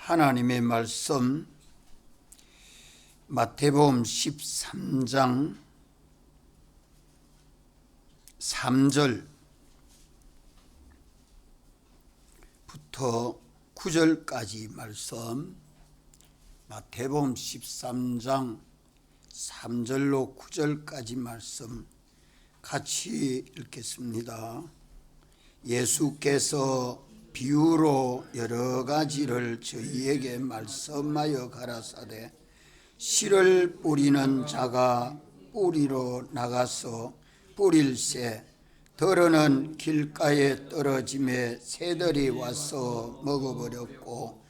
하나님의 말씀 마태복음 13장 3절부터 9절까지 말씀, 마태복음 13장 3절로 9절까지 말씀 같이 읽겠습니다. 예수께서 비유로 여러 가지를 저희에게 말씀하여 가라사대, 씨를 뿌리는 자가 뿌리로 나가서 뿌릴새 더러는 길가에 떨어짐에 새들이 와서 먹어버렸고,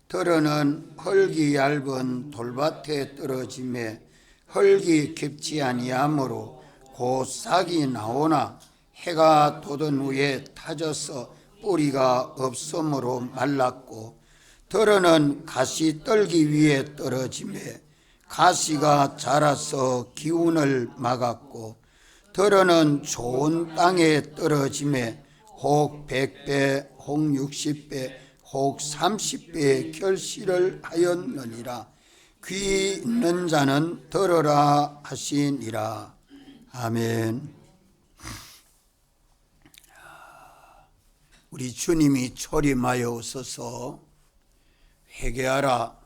더러는 흙이 얇은 돌밭에 떨어짐에 흙이 깊지 아니하므로 곧 싹이 나오나 해가 돋은 후에 타져서 뿌리가 없으므로 말랐고, 더러는 가시떨기 위에 떨어짐에 가시가 자라서 기운을 막았고, 더러는 좋은 땅에 떨어짐에 혹 100배, 혹 60배, 혹 30배의 결실을 하였느니라. 귀 있는 자는 들으라 하시니라. 아멘. 우리 주님이 초림하여 오셔서 회개하라,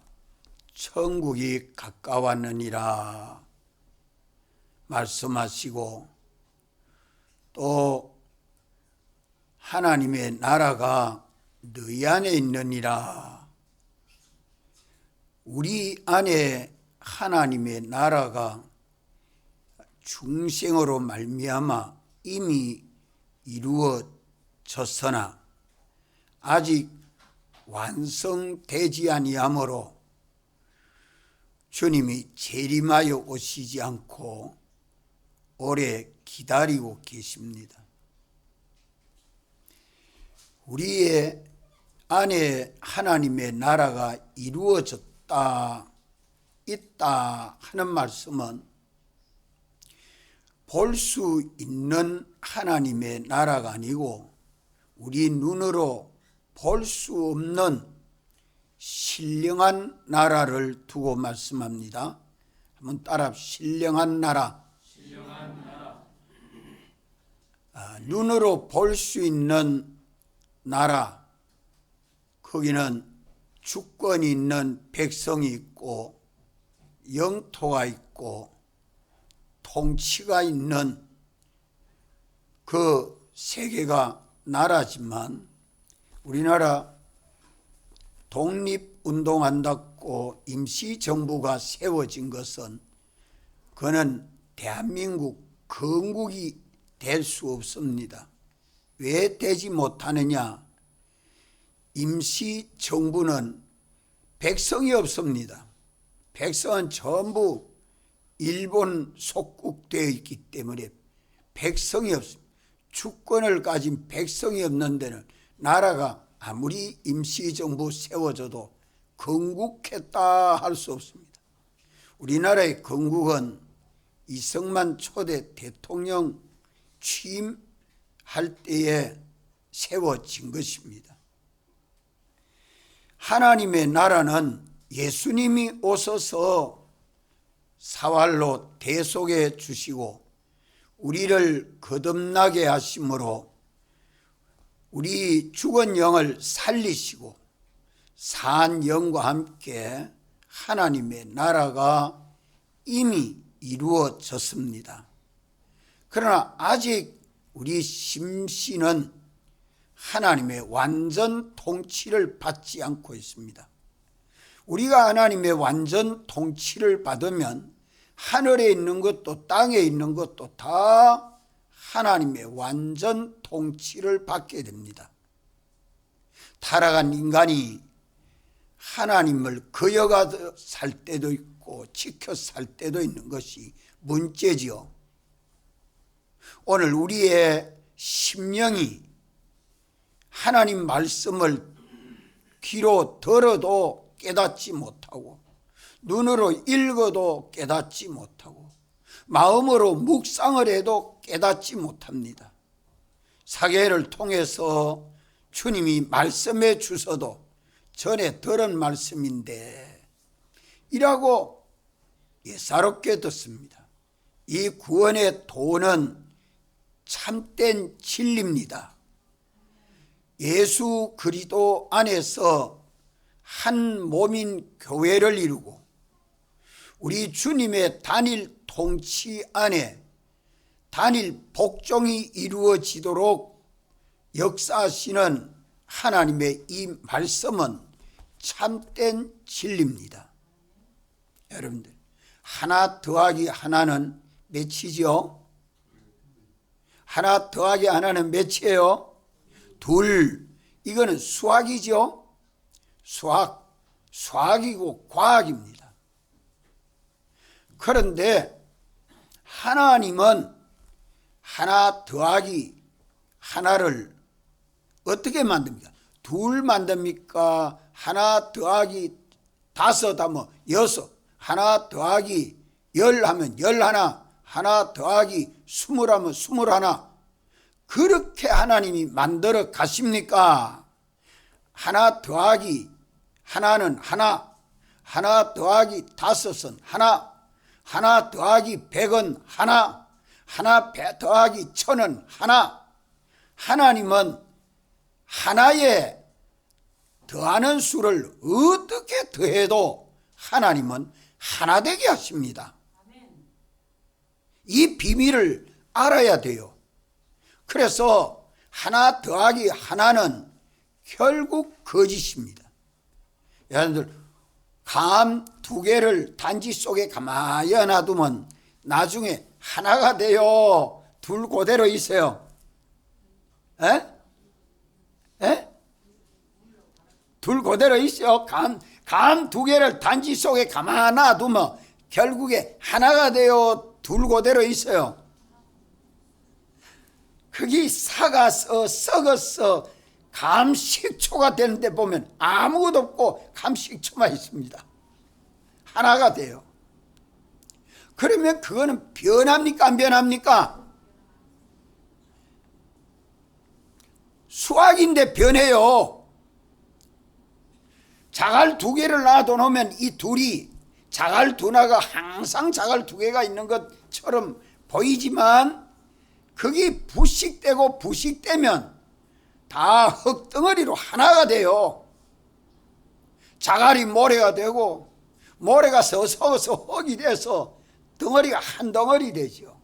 천국이 가까웠느니라 말씀하시고, 또 하나님의 나라가 너희 안에 있느니라. 우리 안에 하나님의 나라가 중생으로 말미암아 이미 이루어졌으나 아직 완성되지 아니하므로 주님이 재림하여 오시지 않고 오래 기다리고 계십니다. 우리의 안에 하나님의 나라가 이루어졌다, 있다 하는 말씀은 볼 수 있는 하나님의 나라가 아니고 우리 눈으로 볼 수 없는 신령한 나라를 두고 말씀합니다. 한번 따라, 신령한 나라. 눈으로 볼 수 있는 나라, 거기는 주권이 있는 백성이 있고 영토가 있고 통치가 있는 그 세계가 나라지만, 우리나라 독립운동한다고 임시정부가 세워진 것은 그는 대한민국 건국이 될 수 없습니다. 왜 되지 못하느냐? 임시정부는 백성이 없습니다. 백성은 전부 일본 속국되어 있기 때문에 백성이 없습니다. 주권을 가진 백성이 없는 데는 나라가 아무리 임시정부 세워져도 건국했다 할 수 없습니다. 우리나라의 건국은 이승만 초대 대통령 취임할 때에 세워진 것입니다. 하나님의 나라는 예수님이 오셔서 사활로 대속해 주시고 우리를 거듭나게 하심으로 우리 죽은 영을 살리시고 산 영과 함께 하나님의 나라가 이미 이루어졌습니다. 그러나 아직 우리 심신은 하나님의 완전 통치를 받지 않고 있습니다. 우리가 하나님의 완전 통치를 받으면 하늘에 있는 것도 땅에 있는 것도 다 하나님의 완전 통치를 받게 됩니다. 타락한 인간이 하나님을 거역하여 살 때도 있고 지켜 살 때도 있는 것이 문제지요. 오늘 우리의 심령이 하나님 말씀을 귀로 들어도 깨닫지 못하고 눈으로 읽어도 깨닫지 못하고 마음으로 묵상을 해도 깨닫지 못합니다. 사계를 통해서 주님이 말씀해 주셔도 전에 들은 말씀인데 이라고 예사롭게 듣습니다. 이 구원의 도는 참된 진리입니다. 예수 그리스도 안에서 한 몸인 교회를 이루고 우리 주님의 단일 통치 안에 단일 복종이 이루어지도록 역사하시는 하나님의 이 말씀은 참된 진리입니다. 여러분들, 하나 더하기 하나는 몇이죠? 하나 더하기 하나는 몇이에요? 둘. 이거는 수학이죠? 수학이고 과학입니다. 그런데 하나님은 하나 더하기 하나를 어떻게 만듭니까? 둘 만듭니까? 하나 더하기 다섯 하면 여섯, 하나 더하기 열 하면 열하나, 하나 더하기 스물 하면 스물하나. 그렇게 하나님이 만들어 가십니까? 하나 더하기 하나는 하나, 하나 더하기 다섯은 하나, 하나 더하기 백은 하나, 하나 더하기 천은 하나. 하나님은 하나에 더하는 수를 어떻게 더해도 하나님은 하나 되게 하십니다. 이 비밀을 알아야 돼요. 그래서 하나 더하기 하나는 결국 거짓입니다. 여러분들, 감 두 개를 단지 속에 가만히 놔두면 나중에 하나가 돼요. 둘 그대로 있어요. 둘 그대로 있어요. 감 두 개를 단지 속에 가만히 놔두면 결국에 하나가 돼요. 둘 그대로 있어요. 그게 삭아서 썩어서 감식초가 되는데 보면 아무것도 없고 감식초만 있습니다. 하나가 돼요. 그러면 그거는 변합니까? 안 변합니까? 수학인데 변해요. 자갈 두 개를 놔둬놓으면 이 둘이 자갈 두나가 항상 자갈 두 개가 있는 것처럼 보이지만 그게 부식되고 부식되면 다 흙덩어리로 하나가 돼요. 자갈이 모래가 되고 모래가 서서서 흙이 돼서 덩어리가 한 덩어리 되죠.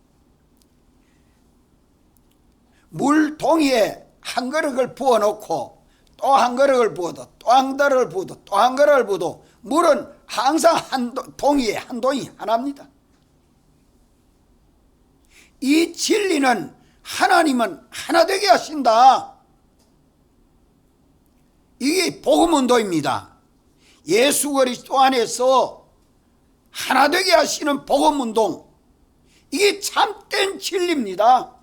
물동이에 한 그릇을 부어놓고 또 한 그릇을 부어도 또 한 그릇을 부어도 또 한 그릇을 부어도 물은 항상 한 동이에 한 동이 하나입니다. 이 진리는 하나님은 하나 되게 하신다. 이게 복음운동입니다. 예수 그리스도 안에서 하나 되게 하시는 복음운동, 이게 참된 진리입니다.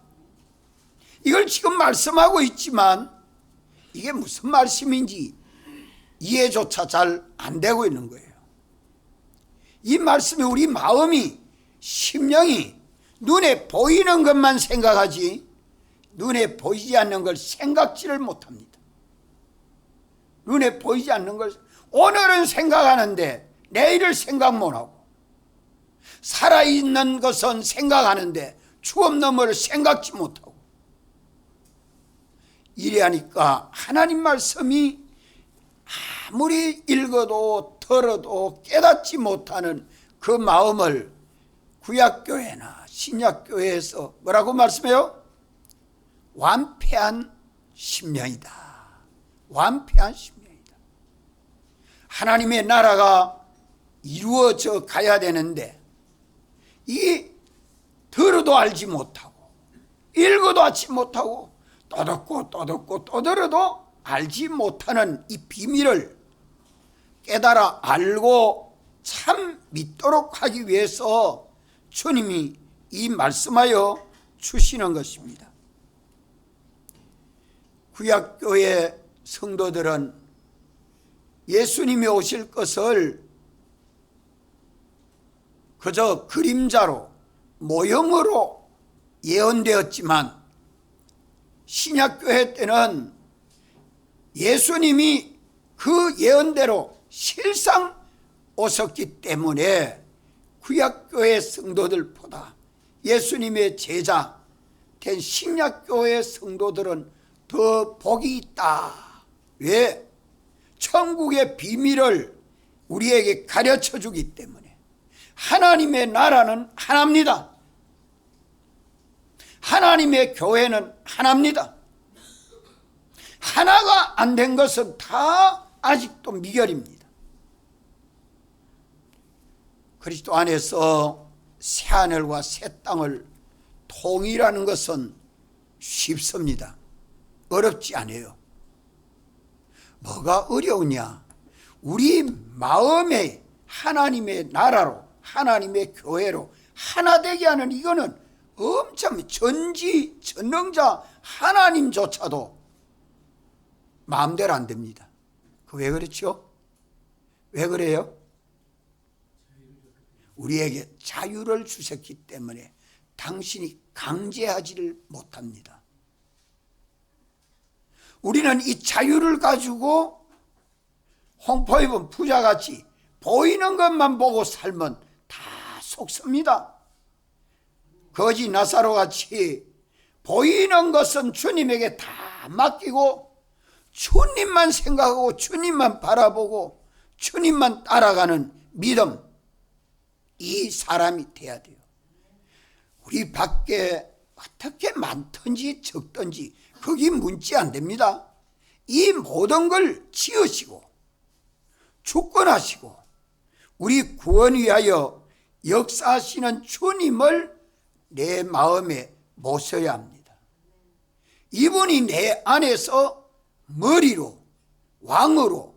이걸 지금 말씀하고 있지만 이게 무슨 말씀인지 이해조차 잘 안 되고 있는 거예요. 이 말씀이 우리 마음이, 심령이 눈에 보이는 것만 생각하지 눈에 보이지 않는 걸 생각지를 못합니다. 눈에 보이지 않는 걸 오늘은 생각하는데 내일을 생각 못하고, 살아있는 것은 생각하는데 죽음는 것을 생각지 못하고, 이래 하니까 하나님 말씀이 아무리 읽어도 들어도 깨닫지 못하는 그 마음을 구약교회나 신약교회에서 뭐라고 말씀해요? 완패한 심령이다. 완패한 심령이다. 하나님의 나라가 이루어져 가야 되는데 이 들어도 알지 못하고 읽어도 알지 못하고 또 듣고 또 듣고 또 들어도 알지 못하는 이 비밀을 깨달아 알고 참 믿도록 하기 위해서 주님이 이 말씀하여 주시는 것입니다. 구약교회 성도들은 예수님이 오실 것을 그저 그림자로 모형으로 예언되었지만 신약교회 때는 예수님이 그 예언대로 실상 오셨기 때문에 구약교회 성도들보다 예수님의 제자 된 신약교회 성도들은 더 복이 있다. 왜? 천국의 비밀을 우리에게 가르쳐 주기 때문에. 하나님의 나라는 하나입니다. 하나님의 교회는 하나입니다. 하나가 안 된 것은 다 아직도 미결입니다. 그리스도 안에서 새하늘과 새 땅을 통일하는 것은 쉽습니다. 어렵지 않아요. 뭐가 어려우냐? 우리 마음에 하나님의 나라로, 하나님의 교회로 하나 되게 하는, 이거는 엄청 전지전능자 하나님조차도 마음대로 안 됩니다. 그 왜 그렇죠? 왜 그래요? 우리에게 자유를 주셨기 때문에 당신이 강제하지를 못합니다. 우리는 이 자유를 가지고 홍포 입은 부자같이 보이는 것만 보고 살면 다 속습니다. 거지 나사로같이 보이는 것은 주님에게 다 맡기고 주님만 생각하고 주님만 바라보고 주님만 따라가는 믿음, 이 사람이 돼야 돼요. 우리 밖에 어떻게 많든지 적든지 그게 문제 안 됩니다. 이 모든 걸 지으시고 주권하시고 우리 구원 위하여 역사하시는 주님을 내 마음에 모셔야 합니다. 이분이 내 안에서 머리로, 왕으로,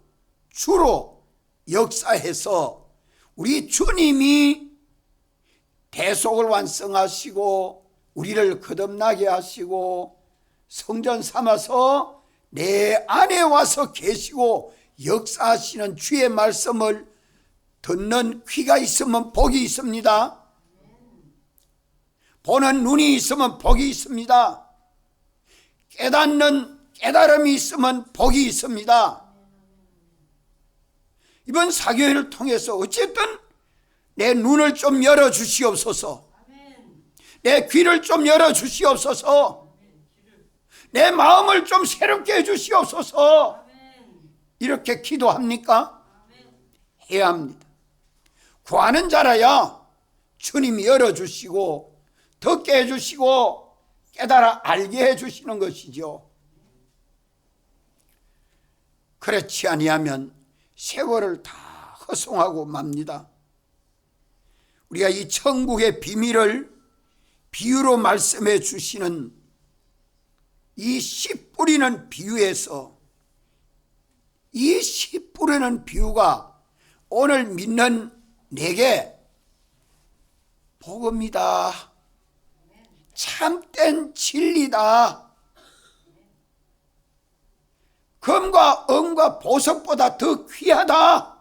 주로 역사해서 우리 주님이 대속을 완성하시고 우리를 거듭나게 하시고 성전 삼아서 내 안에 와서 계시고 역사하시는 주의 말씀을 듣는 귀가 있으면 복이 있습니다. 보는 눈이 있으면 복이 있습니다. 깨닫는 깨달음이 있으면 복이 있습니다. 이번 사교회를 통해서 어쨌든 내 눈을 좀 열어주시옵소서. 내 귀를 좀 열어주시옵소서. 내 마음을 좀 새롭게 해주시옵소서. 이렇게 기도합니까? 해야 합니다. 구하는 자라야 주님이 열어주시고 듣게 해주시고 깨달아 알게 해주시는 것이죠. 그렇지 아니하면 세월을 다 허송하고 맙니다. 우리가 이 천국의 비밀을 비유로 말씀해 주시는 이 씨 뿌리는 비유에서 이 씨 뿌리는 비유가 오늘 믿는 내게 복음이다. 참된 진리다. 금과 은과 보석보다 더 귀하다.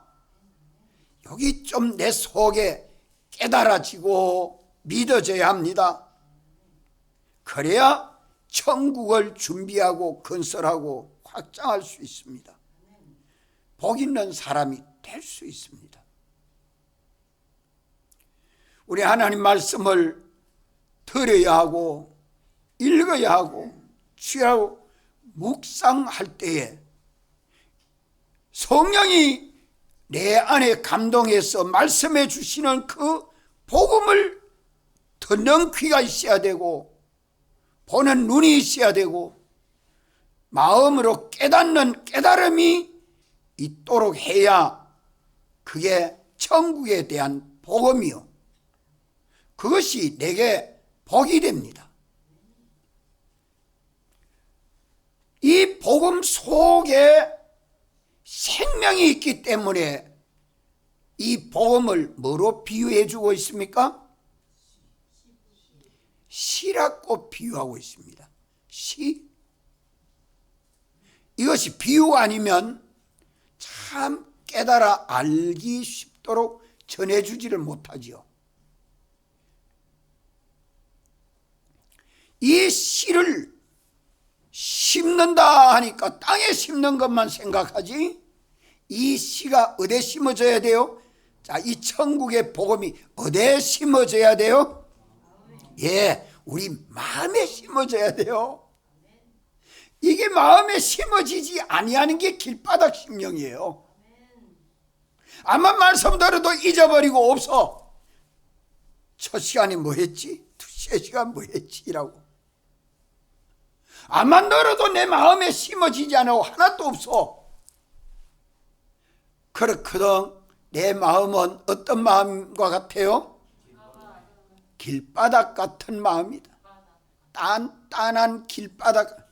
여기 좀 내 속에 깨달아지고 믿어져야 합니다. 그래야 천국을 준비하고 건설하고 확장할 수 있습니다. 복 있는 사람이 될 수 있습니다. 우리 하나님 말씀을 들어야 하고 읽어야 하고 취하고 묵상할 때에 성령이 내 안에 감동해서 말씀해 주시는 그 복음을 듣는 귀가 있어야 되고 보는 눈이 있어야 되고 마음으로 깨닫는 깨달음이 있도록 해야 그게 천국에 대한 복음이요, 그것이 내게 복이 됩니다. 이 복음 속에 생명이 있기 때문에 이 복음을 뭐로 비유해 주고 있습니까? 씨라고 비유하고 있습니다. 씨. 이것이 비유가 아니면 참 깨달아 알기 쉽도록 전해주지를 못하지요. 이 씨를 심는다 하니까 땅에 심는 것만 생각하지 이 씨가 어디에 심어져야 돼요? 자, 이 천국의 복음이 어디에 심어져야 돼요? 예, 우리 마음에 심어져야 돼요. 이게 마음에 심어지지 아니하는 게 길바닥 심령이에요. 아마 말씀 들어도 잊어버리고 없어. 첫 시간에 뭐 했지? 두세 시간 뭐 했지? 이라고. 아마 들어도 내 마음에 심어지지 않고 하나도 없어. 그렇거든. 내 마음은 어떤 마음과 같아요? 길바닥 같은 마음이다. 단단한 길바닥.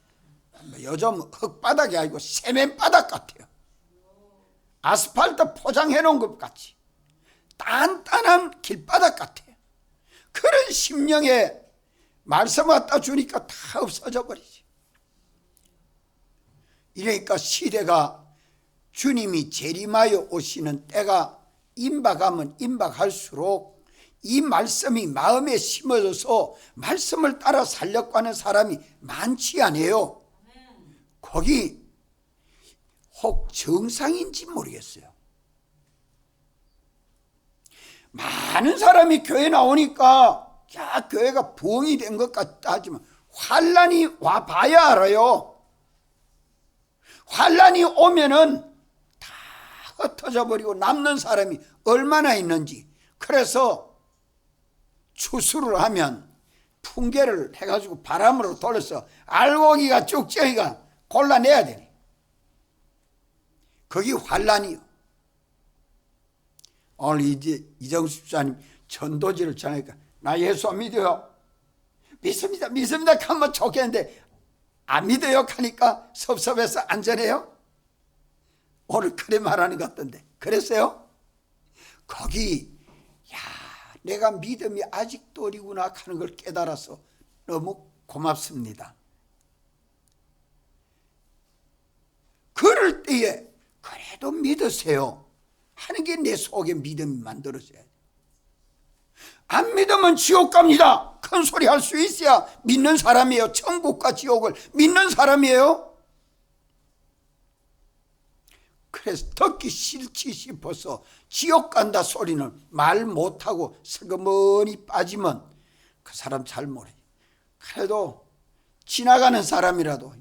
요즘 흙바닥이 아니고 세면바닥 같아요. 아스팔트 포장해 놓은 것 같이 단단한 길바닥 같아요. 그런 심령에 말씀 갖다 주니까 다 없어져 버리지. 이러니까 시대가 주님이 재림하여 오시는 때가 임박하면 임박할수록 이 말씀이 마음에 심어져서 말씀을 따라 살려고 하는 사람이 많지 않아요. 거기 혹 정상인지 모르겠어요. 많은 사람이 교회 나오니까 야, 교회가 부흥이 된 것 같다 하지만 환란이 와봐야 알아요. 환란이 오면은 다 흩어져 버리고 남는 사람이 얼마나 있는지. 그래서 추수를 하면 풍계를 해가지고 바람으로 돌려서 알곡이가 쭉쟁이가 골라내야 되네. 거기 환란이요. 오늘 이제 이정수 집사님 전도지를 전하니까 나 예수 안 믿어요. 믿습니다 하면 좋겠는데 안 믿어요 하니까 섭섭해서 안 전해요. 오늘 그래 말하는 것 같던데 그랬어요? 거기 야, 내가 믿음이 아직도 어리구나 하는 걸 깨달아서 너무 고맙습니다. 그럴 때에 그래도 믿으세요 하는 게 내 속에 믿음이 만들어져야 돼. 안 믿으면 지옥 갑니다. 큰 소리 할 수 있어야 믿는 사람이에요. 천국과 지옥을 믿는 사람이에요. 그래서 듣기 싫지 싶어서 지옥 간다 소리는 말 못하고 슬그머니 빠지면 그 사람 잘 모르죠. 그래도 지나가는 사람이라도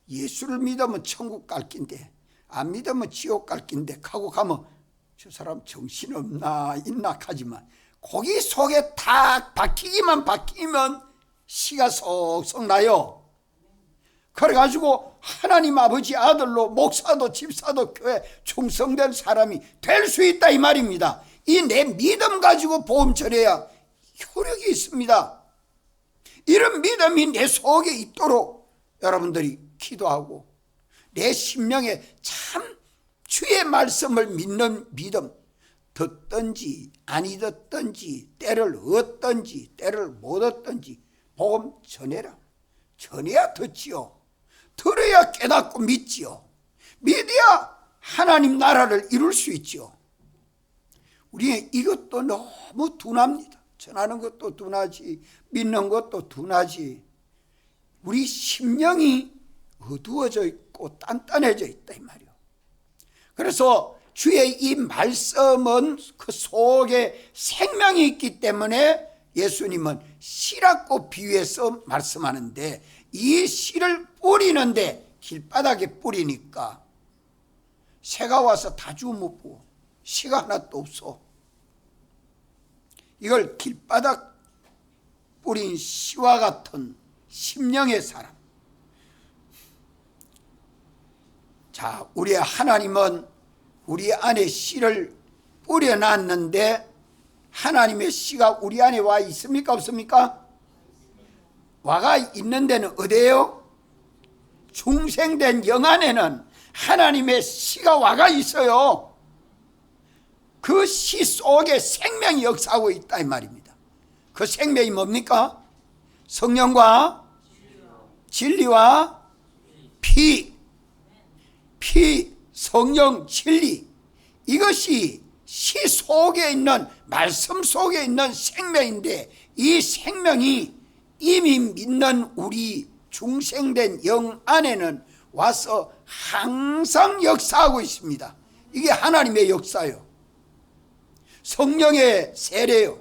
예수를 믿으면 천국 갈 낀데 안 믿으면 지옥 갈 낀데 하고 가면 저 사람 정신없나 있나 하지만 거기 속에 탁 박히면 씨가 속속 나요. 그래가지고 하나님 아버지 아들로 목사도 집사도 교회 충성된 사람이 될 수 있다 이 말입니다. 이 내 믿음 가지고 보험 전해야 효력이 있습니다. 이런 믿음이 내 속에 있도록 여러분들이 기도하고 내 심령에 참 주의 말씀을 믿는 믿음, 듣든지 아니 듣든지 때를 얻든지 때를 못 얻든지 복음 전해라. 전해야 듣지요. 들어야 깨닫고 믿지요. 믿어야 하나님 나라를 이룰 수 있지요. 우리 이것도 너무 둔합니다. 전하는 것도 둔하지 믿는 것도 둔하지. 우리 심령이 어두워져 있고 단단해져 있다 이 말이요. 그래서 주의 이 말씀은 그 속에 생명이 있기 때문에 예수님은 씨라고 비유해서 말씀하는데 이 씨를 뿌리는데 길바닥에 뿌리니까 새가 와서 다 주워먹고 씨가 하나도 없어. 이걸 길바닥 뿌린 씨와 같은 심령의 사람. 자, 우리 하나님은 우리 안에 씨를 뿌려놨는데 하나님의 씨가 우리 안에 와 있습니까 없습니까? 와가 있는 데는 어디예요? 중생된 영 안에는 하나님의 씨가 와가 있어요. 그 씨 속에 생명이 역사하고 있다 이 말입니다. 그 생명이 뭡니까? 성령과 진리와 피, 성령, 진리, 이것이 시 속에 있는 말씀 속에 있는 생명인데 이 생명이 이미 믿는 우리 중생된 영 안에는 와서 항상 역사하고 있습니다. 이게 하나님의 역사요. 성령의 세례요.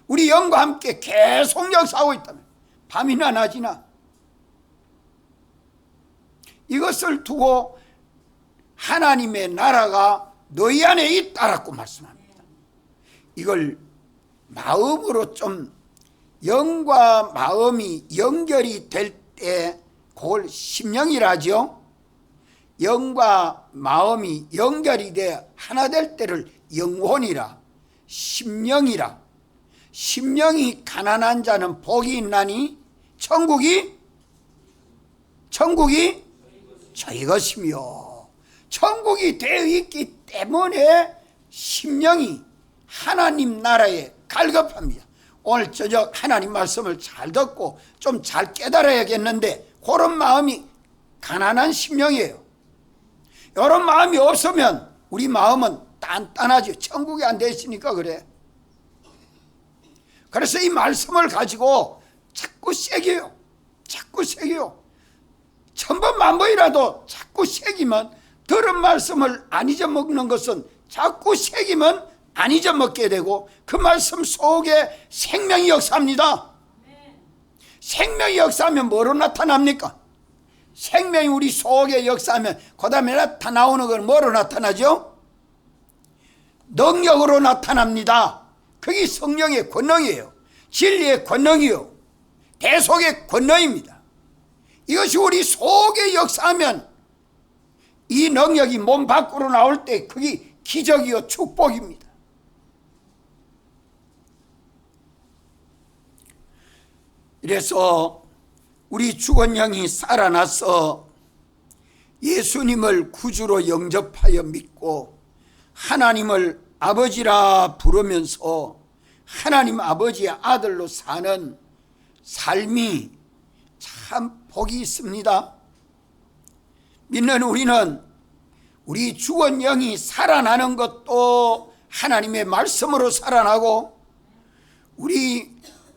우리 영과 함께 계속 역사하고 있다면 밤이나 낮이나 이것을 두고 하나님의 나라가 너희 안에 있다라고 말씀합니다. 이걸 마음으로 좀 영과 마음이 연결이 될 때 그걸 심령이라 하죠. 영과 마음이 연결이 돼 하나 될 때를 영혼이라, 심령이라. 심령이 가난한 자는 복이 있나니 천국이 저희 것이며, 천국이 되어 있기 때문에 심령이 하나님 나라에 갈급합니다. 오늘 저녁 하나님 말씀을 잘 듣고 좀 잘 깨달아야겠는데 그런 마음이 가난한 심령이에요. 이런 마음이 없으면 우리 마음은 단단하죠. 천국이 안 돼 있으니까 그래. 그래서 이 말씀을 가지고 자꾸 새겨요. 자꾸 새겨요. 천번 만번이라도 자꾸 새기면, 들은 말씀을 안 잊어먹는 것은 자꾸 새기면 안 잊어먹게 되고 그 말씀 속에 생명이 역사합니다. 생명이 역사하면 뭐로 나타납니까? 생명이 우리 속에 역사하면 그 다음에 나타나오는 건 뭐로 나타나죠? 능력으로 나타납니다. 그게 성령의 권능이에요. 진리의 권능이요, 대속의 권능입니다. 이것이 우리 속에 역사하면 이 능력이 몸 밖으로 나올 때 그게 기적이요 축복입니다. 이래서 우리 죽은 영이 살아나서 예수님을 구주로 영접하여 믿고 하나님을 아버지라 부르면서 하나님 아버지의 아들로 사는 삶이 참 복이 있습니다. 믿는 우리는 우리 죽은 영이 살아나는 것도 하나님의 말씀으로 살아나고, 우리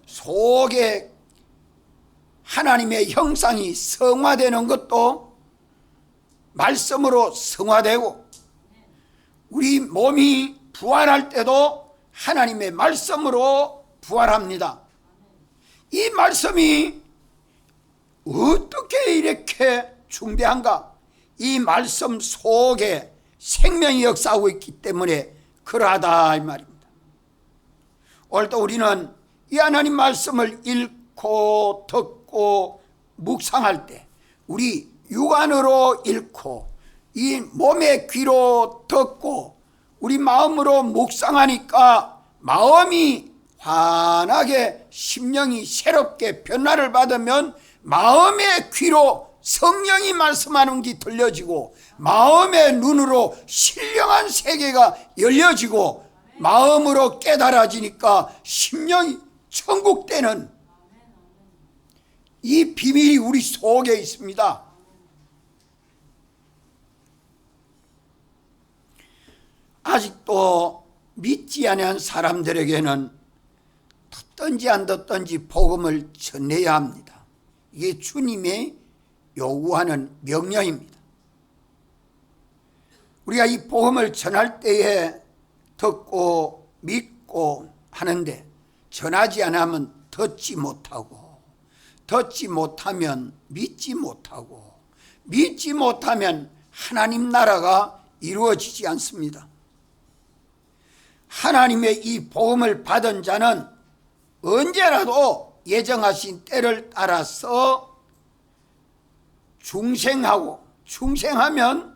속에 하나님의 형상이 성화되는 것도 말씀으로 성화되고, 우리 몸이 부활할 때도 하나님의 말씀으로 부활합니다. 이 말씀이 어떻게 이렇게 중대한가? 이 말씀 속에 생명이 역사하고 있기 때문에 그러하다 이 말입니다. 오늘도 우리는 이 하나님 말씀을 읽고 듣고 묵상할 때 우리 육안으로 읽고 이 몸의 귀로 듣고 우리 마음으로 묵상하니까 마음이 환하게 심령이 새롭게 변화를 받으면 마음의 귀로 성령이 말씀하는 게 들려지고 마음의 눈으로 신령한 세계가 열려지고 마음으로 깨달아지니까 심령이 천국되는 이 비밀이 우리 속에 있습니다. 아직도 믿지 않은 사람들에게는 듣든지 안 듣든지 복음을 전해야 합니다. 이게 주님의 요구하는 명령입니다. 우리가 이 복음을 전할 때에 듣고 믿고 하는데 전하지 않으면 듣지 못하고, 듣지 못하면 믿지 못하고, 믿지 못하면 하나님 나라가 이루어지지 않습니다. 하나님의 이 복음을 받은 자는 언제라도 예정하신 때를 따라서 중생하고, 중생하면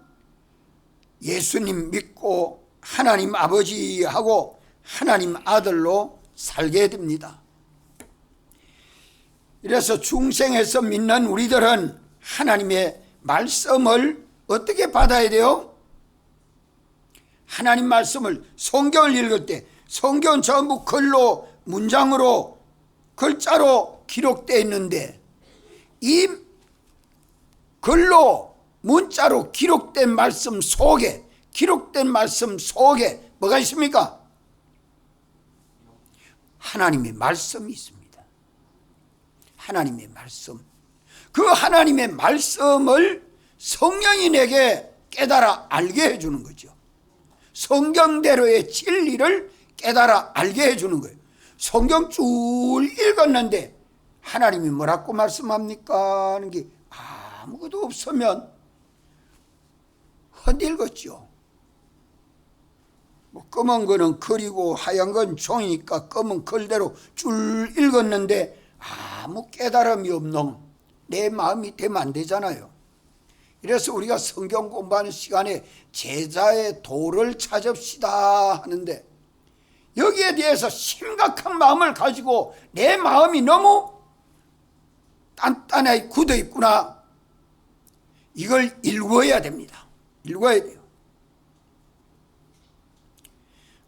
예수님 믿고 하나님 아버지하고 하나님 아들로 살게 됩니다. 이래서 중생에서 믿는 우리들은 하나님의 말씀을 어떻게 받아야 돼요? 하나님 말씀을, 성경을 읽을 때 성경은 전부 글로, 문장으로, 글자로 기록되어 있는데 이 글로, 문자로 기록된 말씀 속에, 기록된 말씀 속에 뭐가 있습니까? 하나님의 말씀이 있습니다. 하나님의 말씀. 그 하나님의 말씀을 성령이 내게 깨달아 알게 해주는 거죠. 성경대로의 진리를 깨달아 알게 해주는 거예요. 성경 쭉 읽었는데 하나님이 뭐라고 말씀합니까 하는 게 아무것도 없으면 헛읽었죠. 뭐 검은 거는 글이고 하얀 건 종이니까 검은 글대로 줄 읽었는데 아무 깨달음이 없는 내 마음이 되면 안 되잖아요. 그래서 우리가 성경 공부하는 시간에 제자의 도를 찾읍시다 하는데 여기에 대해서 심각한 마음을 가지고 내 마음이 너무 단단하게 굳어 있구나. 이걸 읽어야 됩니다. 읽어야 돼요.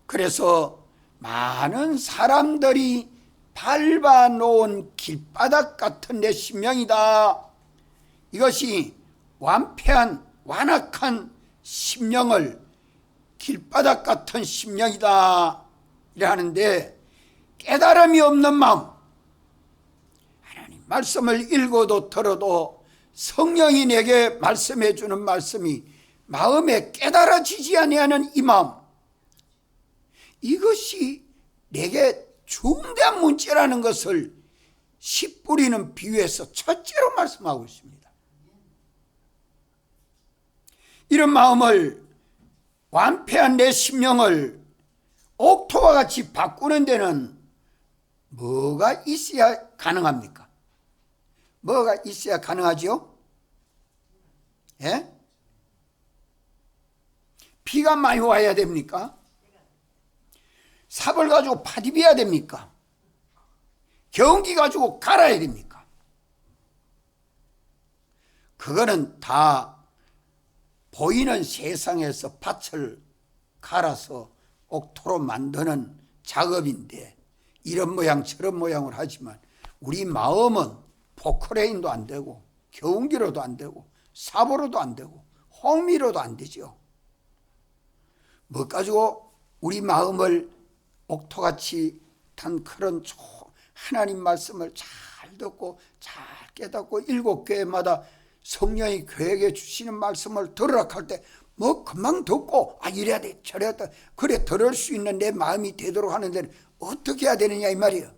그래서 많은 사람들이 밟아놓은 길바닥 같은 내 심령이다. 이것이 완패한 완악한 심령을 길바닥 같은 심령이다 이라는데, 깨달음이 없는 마음, 하나님 말씀을 읽어도 들어도 성령이 내게 말씀해 주는 말씀이 마음에 깨달아지지 아니하는 이 마음, 이것이 내게 중대한 문제라는 것을 씨 뿌리는 비유에서 첫째로 말씀하고 있습니다. 이런 마음을, 완패한 내 심령을 옥토와 같이 바꾸는 데는 뭐가 있어야 가능합니까? 뭐가 있어야 가능하죠? 예? 비가 많이 와야 됩니까? 삽을 가지고 파디벼야 됩니까? 경운기 가지고 갈아야 됩니까? 그거는 다 보이는 세상에서 밭을 갈아서 옥토로 만드는 작업인데, 이런 모양 저런 모양을 하지만 우리 마음은 포크레인도 안 되고 경운기로도 안 되고 삽으로도 안 되고 홍미로도 안 되죠. 뭐 가지고 우리 마음을 옥토같이 탄 그런 하나님 말씀을 잘 듣고 잘 깨닫고 7교회마다 성령이 교회에 주시는 말씀을 들으라 할 때 뭐 금방 듣고 이래야 돼 저래야 돼 그래 들을 수 있는 내 마음이 되도록 하는 데는 어떻게 해야 되느냐 이 말이에요.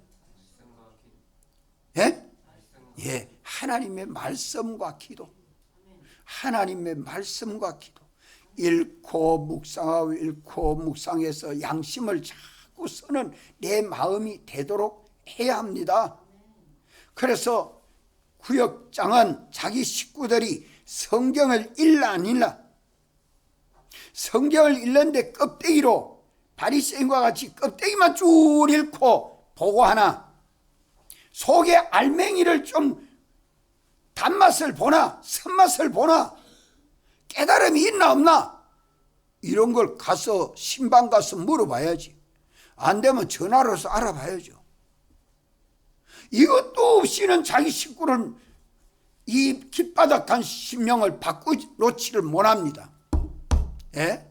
예? 예, 하나님의 말씀과 기도, 하나님의 말씀과 기도, 읽고 묵상하고 읽고 묵상해서 양심을 자꾸 쓰는 내 마음이 되도록 해야 합니다. 그래서 구역장은 자기 식구들이 성경을 읽나 안 읽나, 성경을 읽는데 껍데기로 바리새인과 같이 껍데기만 쭉 읽고 보고 하나, 속에 알맹이를 좀 단맛을 보나 쓴맛을 보나 깨달음이 있나 없나, 이런 걸 가서 신방 가서 물어봐야지. 안 되면 전화로서 알아봐야죠. 이것도 없이는 자기 식구는 이 길바닥한 심령을 바꾸놓지를 못합니다. 예?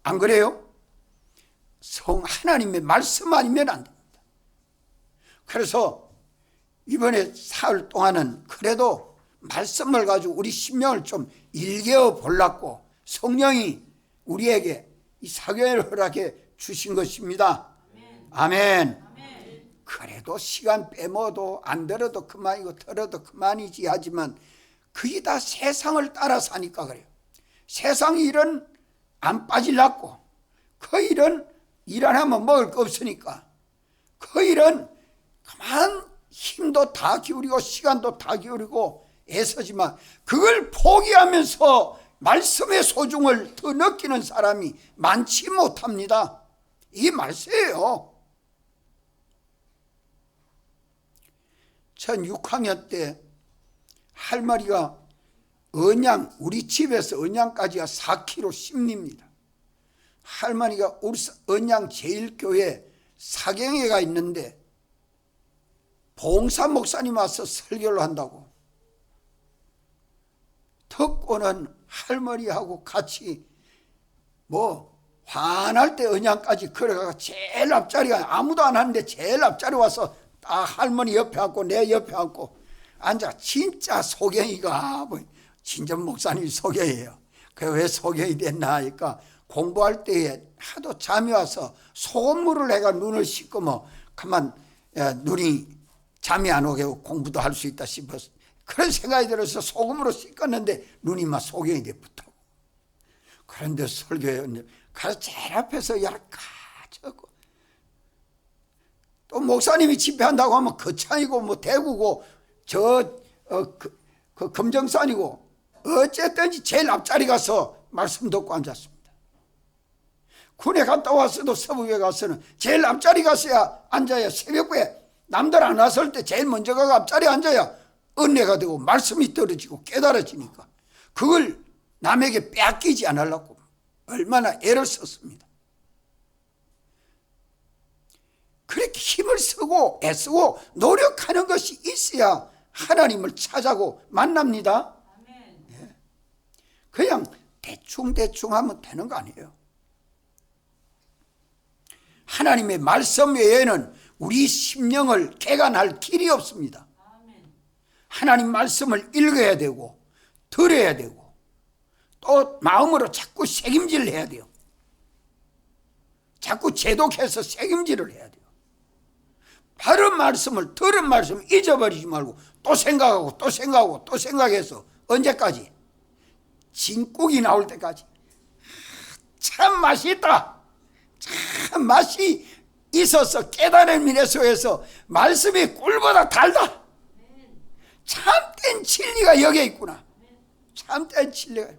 안 그래요? 하나님의 말씀 아니면 안 됩니다. 그래서 이번에 사흘 동안은 그래도 말씀을 가지고 우리 심령을 좀 일깨워 보려고 성령이 우리에게 이 사교회를 허락해 주신 것입니다. 아멘. 그래도 시간 빼먹어도 안 들어도 그만이고 들어도 그만이지 하지만 그게 다 세상을 따라 사니까 그래요. 세상 일은 안 빠질라고, 그 일은 일 안 하면 먹을 거 없으니까 그 일은 그만 힘도 다 기울이고 시간도 다 기울이고 애쓰지만 그걸 포기하면서 말씀의 소중을 더 느끼는 사람이 많지 못합니다. 이게 말세예요. 전 6학년 때 할머니가 언양, 우리 집에서 언양까지가 4km 심리입니다. 할머니가 우리 언양 제일교회 사경회가 있는데 봉사 목사님 와서 설교를 한다고 듣고는 할머니하고 같이 뭐 환할 때 언양까지 걸어가서 제일 앞자리가 아무도 안 하는데 제일 앞자리 와서 딱 할머니 옆에 앉고 내 옆에 앉고 앉아. 진짜 소경이가 뭐 신전 목사님이 소개해요. 그게 왜 소개이 됐나 하니까 공부할 때에 하도 잠이 와서 소금물을 해가 눈을 씻고 가만 눈이 잠이 안 오게 공부도 할 수 있다 싶어서 그런 생각이 들어서 소금으로 씻었는데 눈이 막 소경이 돼 붙어. 그런데 설교에 가서 제일 앞에서 약하고 또 목사님이 집회한다고 하면 거창이고 대구고 그 금정산이고 어쨌든지 제일 앞자리 가서 말씀 듣고 앉았습니다. 군에 갔다 왔어도 서북에 가서는 제일 앞자리 가서야 앉아야 새벽에 남들 안 왔을 때 제일 먼저 가서 앞자리에 앉아야 은혜가 되고 말씀이 떨어지고 깨달아지니까 그걸 남에게 빼앗기지 않으려고 얼마나 애를 썼습니다. 그렇게 힘을 쓰고 애쓰고 노력하는 것이 있어야 하나님을 찾아고 만납니다. 예. 그냥 대충 하면 되는 거 아니에요. 하나님의 말씀 외에는 우리 심령을 개간할 길이 없습니다. 하나님 말씀을 읽어야 되고 들어야 되고 또 마음으로 자꾸 책임질 해야 돼요. 자꾸 제독해서 책임질을 해야 돼요. 바른 말씀을 들은 말씀을 잊어버리지 말고 또 생각하고 또 생각하고 또 생각해서 언제까지? 진국이 나올 때까지. 참 맛있다. 참 맛이 있어서 깨달음이 내 속에서 말씀이 꿀보다 달다. 참된 진리가 여기에 있구나. 참된 진리가.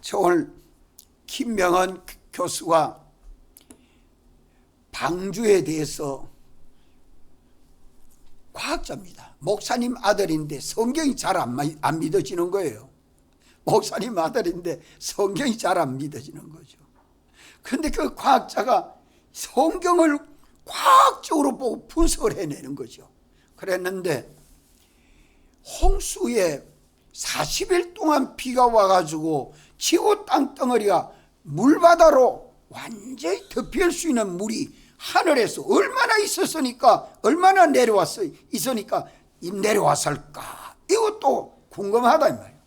저 오늘 김명헌 교수가 방주에 대해서 과학자입니다. 목사님 아들인데 성경이 잘 안 믿어지는 거예요. 목사님 아들인데 성경이 잘 안 믿어지는 거죠. 그런데 그 과학자가 성경을 과학적으로 보고 분석을 해내는 거죠. 그랬는데 홍수에 40일 동안 비가 와가지고 지구 땅덩어리가 물바다로 완전히 덮일 수 있는 물이 하늘에서 얼마나 있었으니까 얼마나 있으니까 내려왔을까? 이것도 궁금하다 이 말이에요.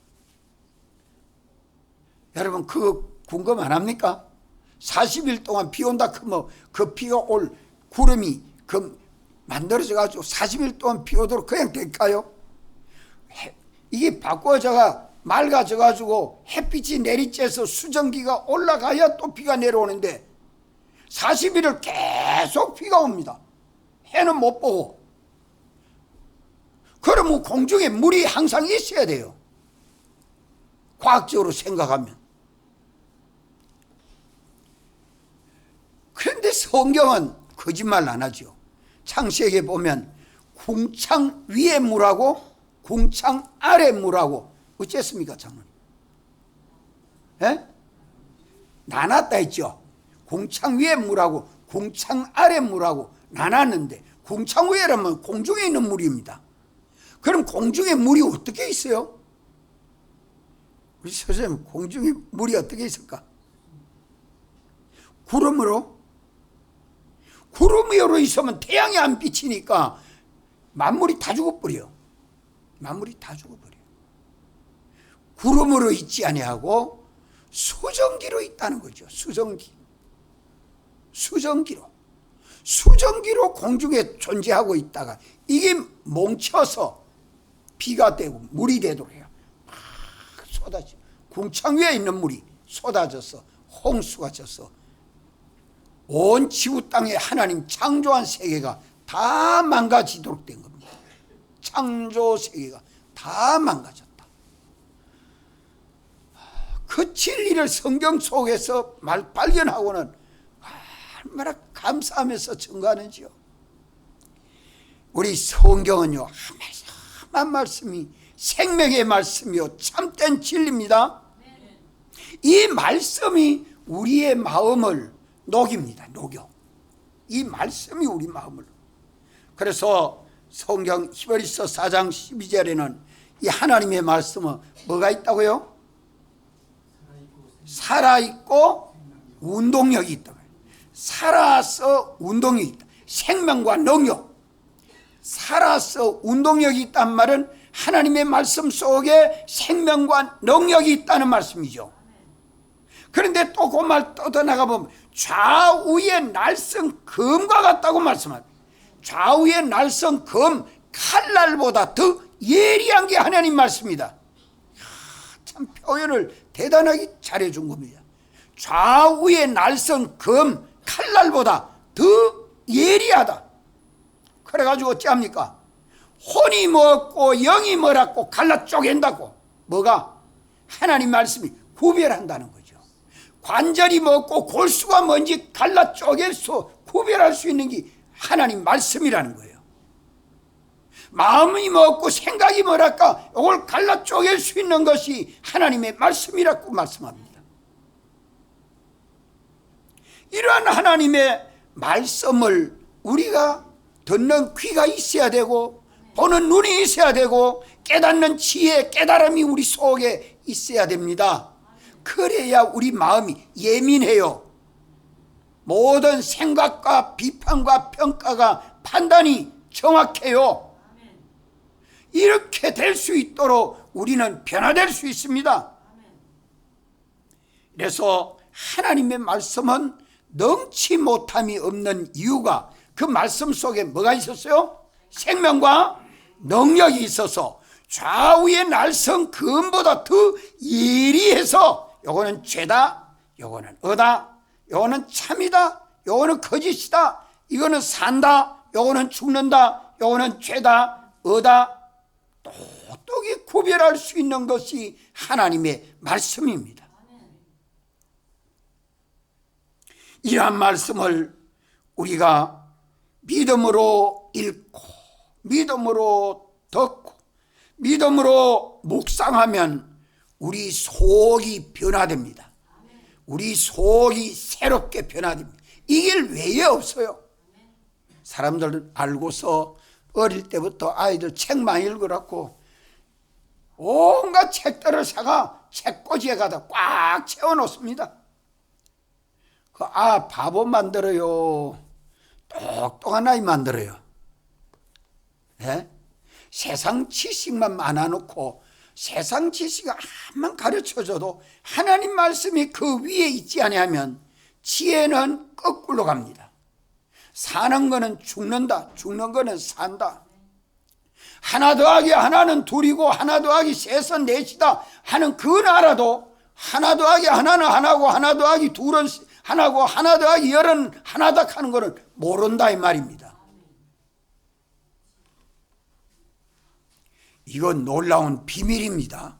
여러분 그거 궁금 안 합니까? 40일 동안 비 온다 그러면 그 비가 올 구름이 만들어져 가지고 40일 동안 비 오도록 그냥 될까요? 이게 바꿔져가 맑아져 가지고 햇빛이 내리쬐서 수증기가 올라가야 또 비가 내려오는데 40일을 계속 비가 옵니다. 해는 못 보고. 그러면 공중에 물이 항상 있어야 돼요. 과학적으로 생각하면. 그런데 성경은 거짓말 안 하죠. 창세기에 보면 궁창 위에 물하고 궁창 아래 물하고 어쨌습니까 장로님? 예? 나눴다 했죠. 궁창 위에 물하고 궁창 아래 물하고 나눴는데 궁창 위에라면 공중에 있는 물입니다. 그럼 공중에 물이 어떻게 있어요? 우리 선생님 공중에 물이 어떻게 있을까? 구름으로? 구름 위로 있으면 태양이 안 비치니까 만물이 다 죽어버려요. 만물이 다 죽어버려요. 구름으로 있지 아니하고 수증기로 있다는 거죠. 수증기로 공중에 존재하고 있다가 이게 뭉쳐서 비가 되고 물이 되도록 해요. 막 쏟아져. 궁창 위에 있는 물이 쏟아져서 홍수가 져서 온 지구 땅에 하나님 창조한 세계가 다 망가지도록 된 겁니다. 창조 세계가 다 망가졌다. 그 진리를 성경 속에서 발견하고는 얼마나 감사하면서 증거하는지요. 우리 성경은요 한 말씀이 생명의 말씀이요 참된 진리입니다. 이 말씀이 우리의 마음을 녹입니다. 녹여. 이 말씀이 우리 마음을. 그래서 성경 히브리서 4장 12절에는 이 하나님의 말씀은 뭐가 있다고요? 살아있고 운동력이 있다. 살아서 운동이 있다. 생명과 능력. 살아서 운동력이 있단 말은 하나님의 말씀 속에 생명과 능력이 있다는 말씀이죠. 그런데 또 그 말 떠나가 보면 좌우의 날선 검과 같다고 말씀합니다. 좌우의 날선 검 칼날보다 더 예리한 게 하나님 말씀이다. 참 표현을 대단하게 잘해준 겁니다. 좌우의 날선 검 칼날보다 더 예리하다. 그래가지고 어찌합니까? 혼이 뭐고 영이 뭐라고 갈라 쪼갠다고. 뭐가? 하나님 말씀이 구별한다는 거죠. 관절이 뭐고 골수가 뭔지 갈라 쪼개서 구별할 수 있는 게 하나님 말씀이라는 거예요. 마음이 뭐고 생각이 뭐랄까 이걸 갈라 쪼갤 수 있는 것이 하나님의 말씀이라고 말씀합니다. 이러한 하나님의 말씀을 우리가 듣는 귀가 있어야 되고 보는 눈이 있어야 되고 깨닫는 지혜, 깨달음이 우리 속에 있어야 됩니다. 그래야 우리 마음이 예민해요. 모든 생각과 비판과 평가가 판단이 정확해요. 이렇게 될 수 있도록 우리는 변화될 수 있습니다. 그래서 하나님의 말씀은 능치 못함이 없는 이유가 그 말씀 속에 뭐가 있었어요? 생명과 능력이 있어서 좌우의 날선 검보다 더 예리해서 요거는 죄다, 요거는 어다, 요거는 참이다, 요거는 거짓이다, 이거는 산다, 요거는 죽는다, 요거는 죄다, 어다, 똑똑히 구별할 수 있는 것이 하나님의 말씀입니다. 이러한 말씀을 우리가 믿음으로 읽고 믿음으로 듣고 믿음으로 묵상하면 우리 속이 변화됩니다. 우리 속이 새롭게 변화됩니다. 이 길 외에 없어요. 사람들은 알고서 어릴 때부터 아이들 책 많이 읽으라고 온갖 책들을 사가 책꽂이에 가다 꽉 채워놓습니다. 바보 만들어요. 똑똑한 아이 만들어요. 네? 세상 지식만 많아놓고 세상 지식을 암만 가르쳐줘도 하나님 말씀이 그 위에 있지 아니하면 지혜는 거꾸로 갑니다. 사는 거는 죽는다, 죽는 거는 산다. 하나 더하기 하나는 둘이고 하나 더하기 셋은 넷이다 하는 그건 알아도 하나 더하기 하나는 하나고 하나 더하기 둘은 하나고 하나 더하기 열은 하나다 하는 거는 모른다 이 말입니다. 이건 놀라운 비밀입니다.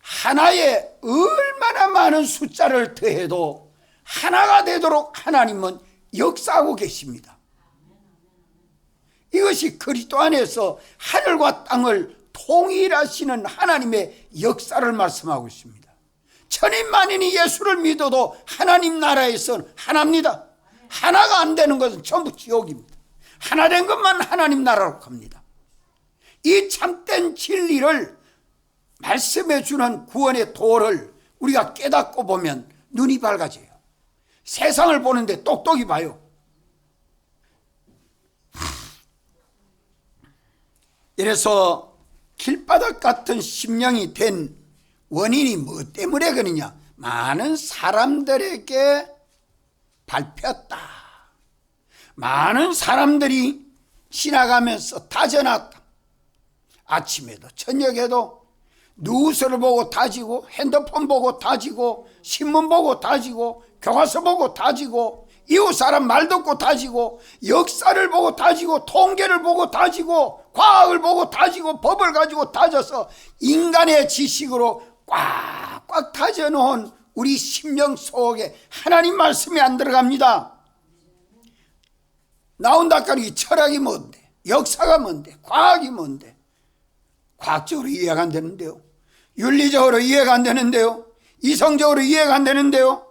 하나에 얼마나 많은 숫자를 더해도 하나가 되도록 하나님은 역사하고 계십니다. 이것이 그리스도 안에서 하늘과 땅을 통일하시는 하나님의 역사를 말씀하고 있습니다. 천인만인이 예수를 믿어도 하나님 나라에서는 하나입니다. 하나가 안 되는 것은 전부 지옥입니다. 하나 된 것만 하나님 나라로 갑니다. 이 참된 진리를 말씀해 주는 구원의 도를 우리가 깨닫고 보면 눈이 밝아져요. 세상을 보는데 똑똑히 봐요. 이래서 길바닥 같은 심령이 된 원인이 뭐 때문에 그러냐? 많은 사람들에게 밟혔다. 많은 사람들이 지나가면서 다져놨다. 아침에도 저녁에도 뉴스를 보고 다지고 핸드폰 보고 다지고 신문 보고 다지고 교과서 보고 다지고 이웃 사람 말 듣고 다지고 역사를 보고 다지고 통계를 보고 다지고 과학을 보고 다지고 법을 가지고 다져서 인간의 지식으로 꽉꽉 다져놓은 우리 심령 속에 하나님 말씀이 안 들어갑니다. 나온다까지 철학이 뭔데, 역사가 뭔데, 과학이 뭔데. 과학적으로 이해가 안 되는데요. 윤리적으로 이해가 안 되는데요. 이성적으로 이해가 안 되는데요.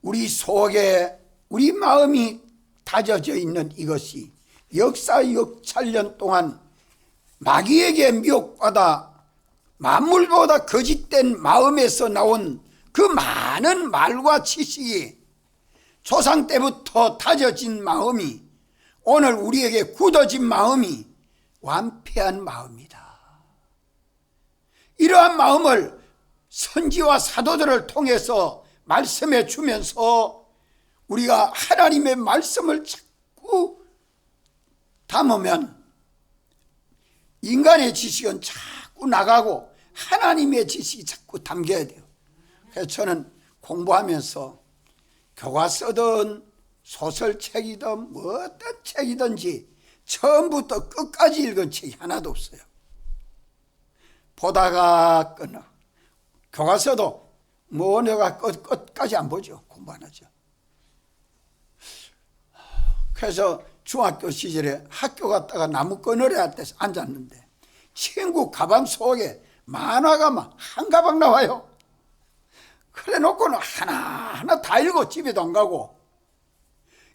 우리 속에 우리 마음이 다져져 있는 이것이 역사 6,000년 동안 마귀에게 미혹받아 만물보다 거짓된 마음에서 나온 그 많은 말과 지식이 조상 때부터 다져진 마음이 오늘 우리에게 굳어진 마음이 완패한 마음이다. 이러한 마음을 선지와 사도들을 통해서 말씀해 주면서 우리가 하나님의 말씀을 자꾸 담으면 인간의 지식은 자꾸 나가고 하나님의 지식이 자꾸 담겨야 돼요. 그래서 저는 공부하면서 교과서든 소설책이든 뭐 어떤 책이든지 처음부터 끝까지 읽은 책이 하나도 없어요. 보다가 끊어. 교과서도 뭐 내가 끝까지 안 보죠. 공부 안 하죠. 그래서 중학교 시절에 학교 갔다가 나무 그늘에 앉았는데 친구 가방 속에 만화가 막 한 가방 나와요. 그래 놓고는 하나하나 다 읽어. 집에도 안 가고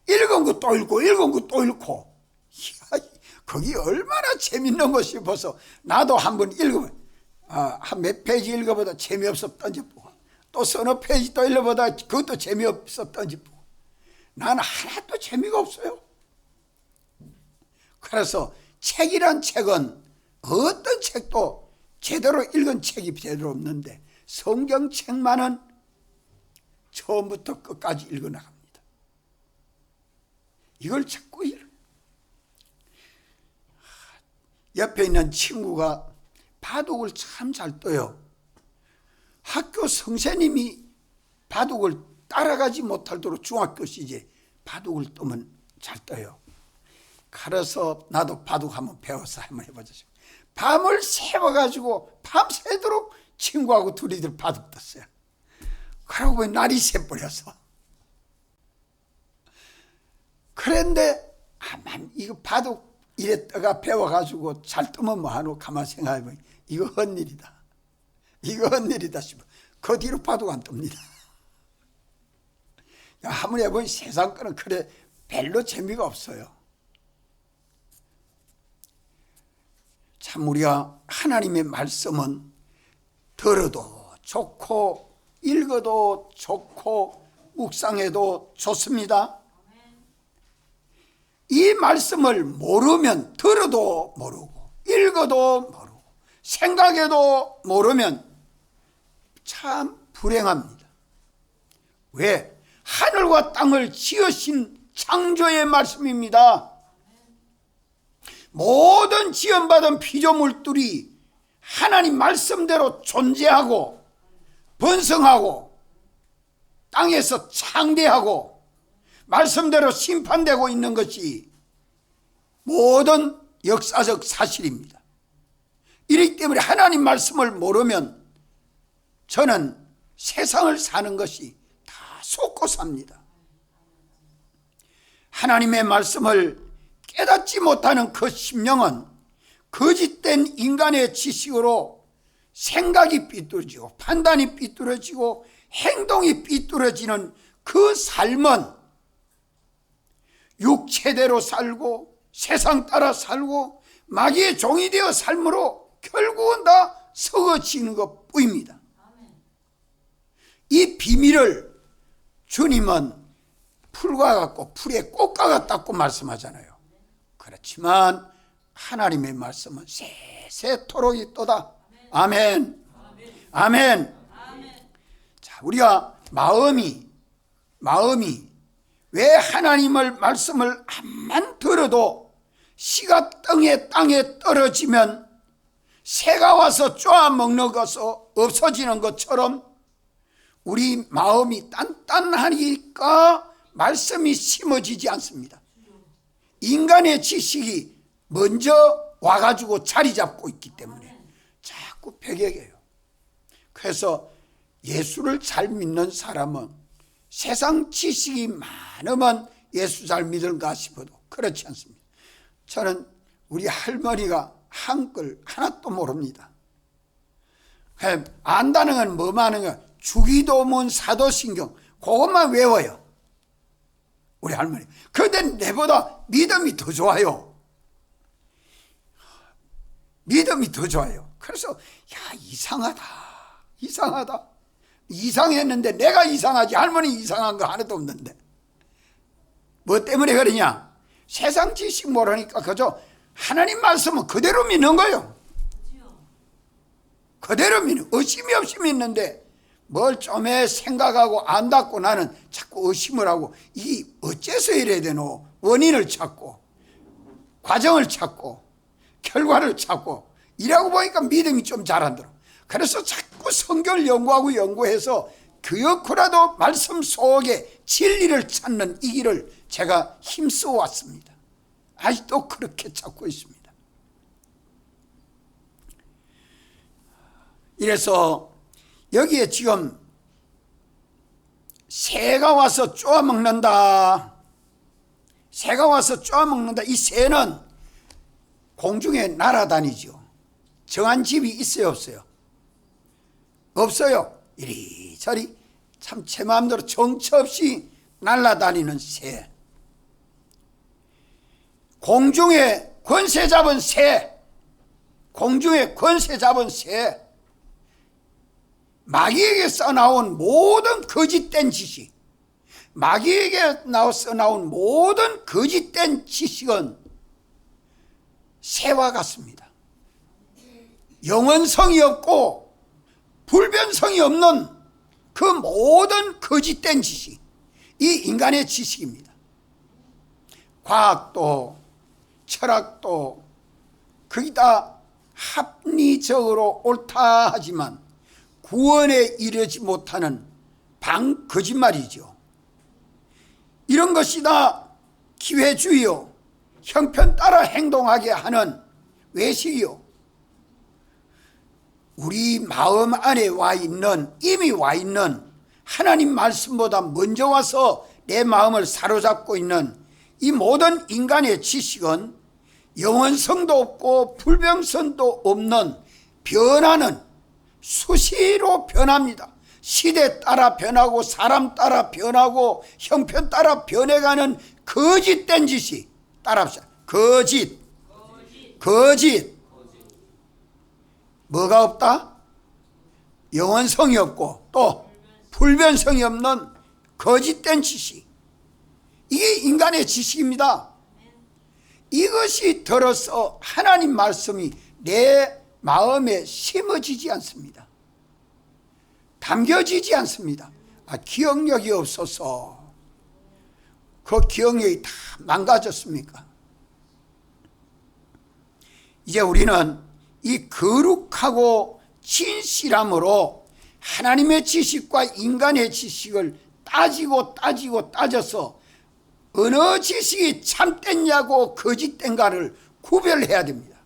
읽은 거 또 읽고 읽은 거 또 읽고. 이야, 그게 얼마나 재밌는 거 싶어서 나도 한번 읽으면 한 몇 페이지 읽어보다 재미없어 던져보고 또 서너 페이지 또 읽어보다 그것도 재미없어 던져보고 나는 하나도 재미가 없어요. 그래서 책이란 책은 어떤 책도 제대로 읽은 책이 제대로 없는데 성경책만은 처음부터 끝까지 읽어나갑니다. 이걸 자꾸 옆에 있는 친구가 바둑을 참 잘 떠요. 학교 선생님이 바둑을 따라가지 못할 도록 중학교 시절에 바둑을 뜨면 잘 떠요. 그래서 나도 바둑 한번 배워서 한번 해보자. 밤을 새워가지고 밤새도록 친구하고 둘이들 바둑 떴어요. 그러고 보니 날이 새버려서. 그런데 이거 바둑 이래 떠가 배워가지고 잘 뜨면 뭐하노 가만 생각해보니 이거 헛일이다. 이거 헛일이다 싶어. 그 뒤로 바둑 안 뜹니다. 아무리 해보니 세상 거는 그래 별로 재미가 없어요. 참 우리가 하나님의 말씀은 들어도 좋고 읽어도 좋고 묵상해도 좋습니다. 이 말씀을 모르면 들어도 모르고 읽어도 모르고 생각해도 모르면 참 불행합니다. 왜? 하늘과 땅을 지으신 창조의 말씀입니다. 모든 지연받은 피조물들이 하나님 말씀대로 존재하고 번성하고 땅에서 창대하고 말씀대로 심판되고 있는 것이 모든 역사적 사실입니다. 이렇기 때문에 하나님 말씀을 모르면 저는 세상을 사는 것이 다 속고 삽니다. 하나님의 말씀을 깨닫지 못하는 그 심령은 거짓된 인간의 지식으로 생각이 삐뚤어지고 판단이 삐뚤어지고 행동이 삐뚤어지는 그 삶은 육체대로 살고 세상 따라 살고 마귀의 종이 되어 삶으로 결국은 다 썩어지는 것 뿐입니다. 이 비밀을 주님은 풀과 같고 풀의 꽃과 같다고 말씀하잖아요. 그렇지만 하나님의 말씀은 세세토록 있도다. 아멘. 아멘. 자, 우리가 마음이 왜 하나님을 말씀을 암만 들어도 씨가 땅에 떨어지면 새가 와서 쪼아먹는 것이 없어지는 것처럼 우리 마음이 단단하니까 말씀이 심어지지 않습니다. 인간의 지식이 먼저 와가지고 자리 잡고 있기 때문에 자꾸 배격해요. 그래서 예수를 잘 믿는 사람은 세상 지식이 많으면 예수 잘 믿을까 싶어도 그렇지 않습니다. 저는 우리 할머니가 한글 하나도 모릅니다. 안다는 건 뭐만 하는 거야? 주기도문 사도신경 그것만 외워요. 우리 할머니. 그런데 내보다 믿음이 더 좋아요. 믿음이 더 좋아요. 그래서 야 이상하다. 이상했는데 내가 이상하지 할머니 이상한 거 하나도 없는데 뭐 때문에 그러냐? 세상 지식 모르니까 그저 하나님 말씀은 그대로 믿는 거예요. 그대로 믿는, 의심이 없이 믿는데 뭘 좀에 생각하고 안닿고 나는 자꾸 의심을 하고 이게 어째서 이래야 되노? 원인을 찾고 과정을 찾고 결과를 찾고 이라고 보니까 믿음이 좀 잘 안 들어. 그래서 자꾸 성경을 연구하고 연구해서 그렇고라도 말씀 속에 진리를 찾는 이 길을 제가 힘써 왔습니다. 아직도 그렇게 찾고 있습니다. 이래서 여기에 지금 새가 와서 쪼아먹는다. 새가 와서 쪼아먹는다. 이 새는 공중에 날아다니죠. 정한 집이 있어요, 없어요? 없어요. 이리저리 참 제 마음대로 정처 없이 날아다니는 새. 공중에 권세 잡은 새. 공중에 권세 잡은 새. 마귀에게 써나온 모든 거짓된 지식, 마귀에게 써나온 모든 거짓된 지식은 새와 같습니다. 영원성이 없고 불변성이 없는 그 모든 거짓된 지식, 이 인간의 지식입니다. 과학도 철학도 거의 다 합리적으로 옳다 하지만 구원에 이르지 못하는 거짓말이죠. 이런 것이 다 기회주의요, 형편 따라 행동하게 하는 외식이요, 우리 마음 안에 이미 와 있는 하나님 말씀보다 먼저 와서 내 마음을 사로잡고 있는 이 모든 인간의 지식은 영원성도 없고 불변성도 없는 변하는, 수시로 변합니다. 시대 따라 변하고 사람 따라 변하고 형편 따라 변해가는 거짓된 지식. 따라합시다. 거짓. 뭐가 없다? 영원성이 없고 또 불변성이 없는 거짓된 지식. 이게 인간의 지식입니다. 이것이 들어서 하나님 말씀이 내 마음에 심어지지 않습니다. 담겨지지 않습니다. 기억력이 없어서 그 기억력이 다 망가졌습니까? 이제 우리는 이 거룩하고 진실함으로 하나님의 지식과 인간의 지식을 따져서 어느 지식이 참됐냐고 거짓된가를 구별해야 됩니다.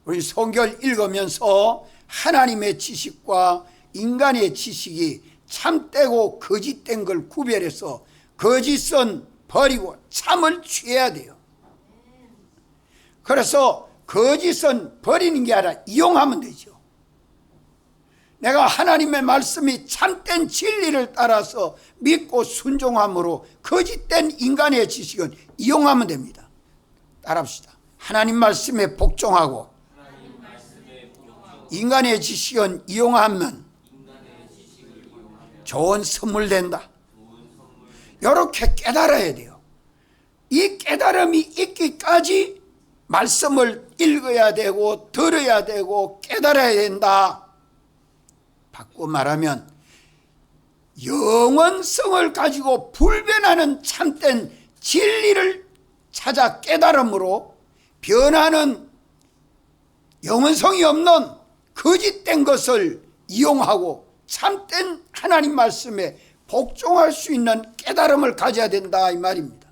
우리 성경을 읽으면서 하나님의 지식과 인간의 지식이 참되고 거짓된 걸 구별해서 거짓은 버리고 참을 취해야 돼요. 그래서 거짓은 버리는 게 아니라 이용하면 되죠. 내가 하나님의 말씀이 참된 진리를 따라서 믿고 순종함으로 거짓된 인간의 지식은 이용하면 됩니다. 따라합시다. 하나님 말씀에 복종하고 인간의 지식은 이용하면 좋은 선물 된다. 이렇게 깨달아야 돼요. 이 깨달음이 있기까지 말씀을 읽어야 되고 들어야 되고 깨달아야 된다. 바꾸어 말하면 영원성을 가지고 불변하는 참된 진리를 찾아 깨달음으로 변하는 영원성이 없는 거짓된 것을 이용하고 참된 하나님 말씀에 복종할 수 있는 깨달음을 가져야 된다 이 말입니다.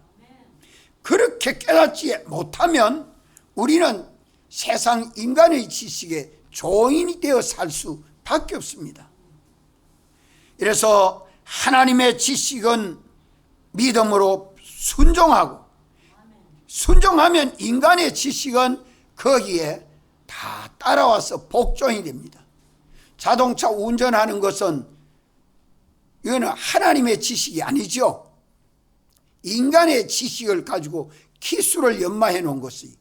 그렇게 깨닫지 못하면 우리는 세상 인간의 지식에 종인이 되어 살 수밖에 없습니다. 이래서 하나님의 지식은 믿음으로 순종하고, 순종하면 인간의 지식은 거기에 다 따라와서 복종이 됩니다. 자동차 운전하는 것은 이거는 하나님의 지식이 아니죠. 인간의 지식을 가지고 기술을 연마해 놓은 것이,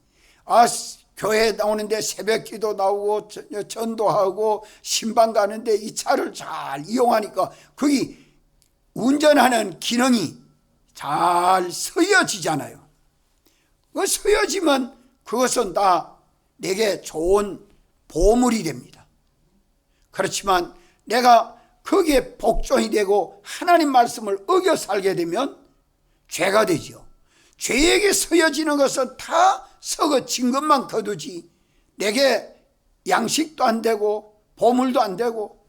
교회 나오는데 새벽기도 나오고 전도하고 신방 가는데 이 차를 잘 이용하니까 거기 운전하는 기능이 잘 쓰여지잖아요. 서여지면 그것은 다 내게 좋은 보물이 됩니다. 그렇지만 내가 거기에 복종이 되고 하나님 말씀을 어겨 살게 되면 죄가 되죠. 죄에게 서여지는 것은 다 썩어진 것만 거두지 내게 양식도 안 되고 보물도 안 되고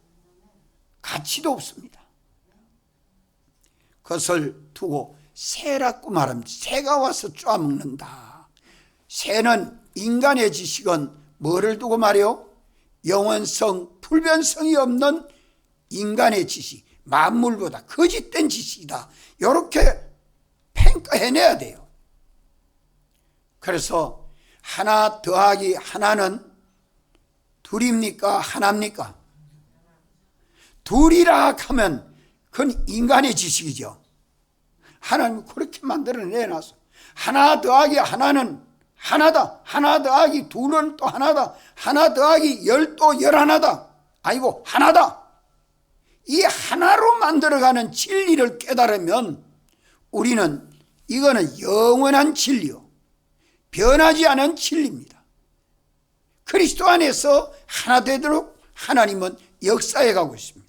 가치도 없습니다. 그것을 두고 새라고 말합니다. 새가 와서 쪼아먹는다. 새는 인간의 지식은 뭐를 두고 말이요? 영원성, 불변성이 없는 인간의 지식, 만물보다 거짓된 지식이다. 이렇게 평가해내야 돼요. 그래서 하나 더하기 하나는 둘입니까? 하나입니까? 둘이라 하면 그건 인간의 지식이죠. 하나님이 그렇게 만들어내놨어. 하나 더하기 하나는 하나다. 하나 더하기 둘은 또 하나다. 하나 더하기 열 또 열하나다. 아이고 하나다. 이 하나로 만들어가는 진리를 깨달으면 우리는 이거는 영원한 진리요, 변하지 않은 진리입니다. 그리스도 안에서 하나 되도록 하나님은 역사해 가고 있습니다.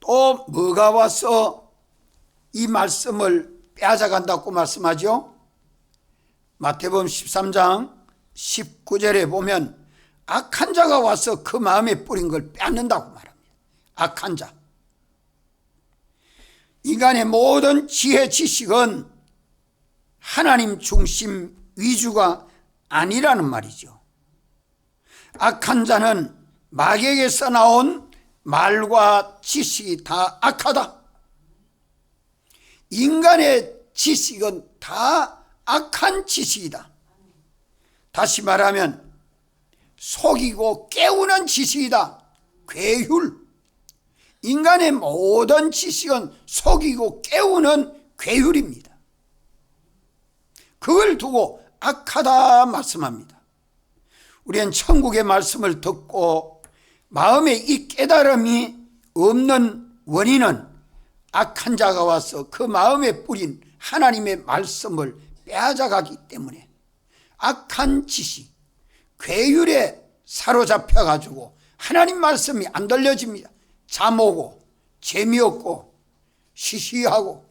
또 뭐가 와서 이 말씀을 빼앗아간다고 말씀하죠? 마태복음 13장 19절에 보면 악한 자가 와서 그 마음에 뿌린 걸 빼앗는다고 말합니다. 악한 자. 인간의 모든 지혜 지식은 하나님 중심 위주가 아니라는 말이죠. 악한 자는 마귀에게서 나온 말과 지식이 다 악하다. 인간의 지식은 다 악한 지식이다. 다시 말하면 속이고 깨우는 지식이다. 괴휼. 인간의 모든 지식은 속이고 깨우는 괴휼입니다. 그걸 두고 악하다 말씀합니다. 우리는 천국의 말씀을 듣고 마음에 이 깨달음이 없는 원인은 악한 자가 와서 그 마음에 뿌린 하나님의 말씀을 빼앗아가기 때문에 악한 지식, 괴율에 사로잡혀가지고 하나님 말씀이 안 들려집니다. 잠 오고 재미없고 시시하고